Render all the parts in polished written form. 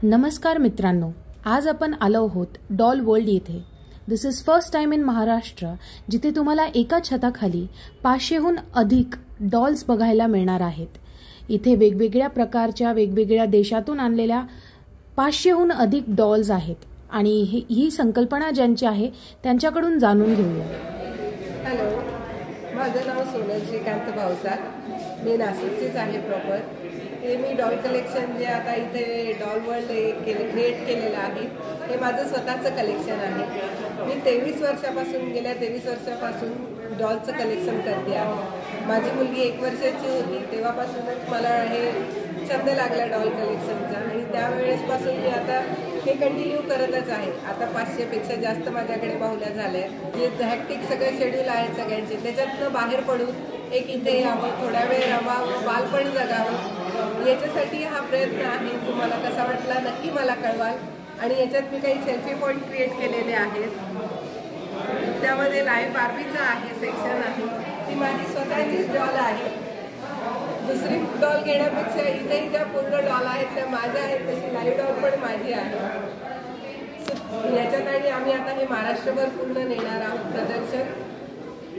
नमस्कार मित्रांनो, आज आपण आलो आहोत डॉल वर्ल्ड येथे. This is first time in Maharashtra, जिथे तुम्हाला एका छताखाली 500हून अधिक डॉल्स बघायला मिळणार आहेत. इथे वेगवेगळ्या प्रकारच्या वेगवेगळ्या देशातून आणलेल्या 500हून अधिक डॉल्स आहेत आणि ही संकल्पना ज्यांची आहे त्यांच्याकडून जाणून घेऊया. हॅलो, माझं नाव सोनल श्रीकांत भावसार. मी नाशिकचीच आहे प्रॉपर. हे मी डॉल कलेक्शन जे आता इथे डॉल वर्ल्ड क्रिएट केलेलं आहे, हे माझं स्वतःचं कलेक्शन आहे. मी गेल्या 23 वर्षापासून डॉलचं कलेक्शन करते आहे. माझी मुलगी 1 वर्षाची होती तेव्हापासूनच मला हे छंद लागला डॉल कलेक्शनचा आणि त्यावेळेसपासून मी आता हे कंटिन्यू करतच आहे. आता 500पेक्षा जास्त माझ्याकडे बाहुल्या झाल्या. जे हॅक्टिक सगळं शेड्यूल आहे सगळ्यांचे, त्याच्यातनं बाहेर पडून एक इथे यावं, थोड्या वेळ रमावं, बालपण जगावं, याच्यासाठी हा प्रयत्न आहे. तुम्हाला कसा वाटला नक्की मला कळवाल. आणि याच्यात मी काही सेल्फी पॉईंट क्रिएट केलेले आहेत. त्यामध्ये लाईव्ह बार्बीचं आहे सेक्शन आहे. ती माझी स्वतःचीच डॉल आहे. दुसरी डॉल घेण्यापेक्षा इथेही ज्या पूर्ण डॉल आहेत त्या माझ्या आहेत, तशी लाईव्ह डॉल पण माझी आहे. याच्यात आणि आम्ही आता हे महाराष्ट्रभर पूर्ण नेणार आहोत प्रदर्शन.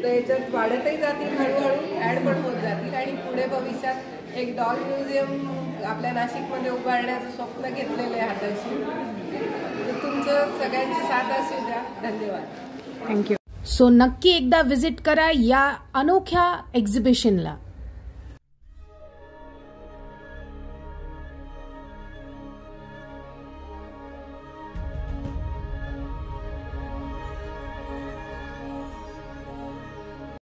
तर याच्यात वाढतही जातील, हळूहळू ॲड पण होत जातील आणि पुढे भविष्यात एक डॉल म्युझियम आपल्या नाशिकमध्ये उभारण्याचं स्वप्न घेतलेलं आहे हाताशी. तर तुमचं सगळ्यांची साथ असू द्या. धन्यवाद. थँक्यू. सो नक्की एकदा विजिट करा या अनोख्या एक्झिबिशनला.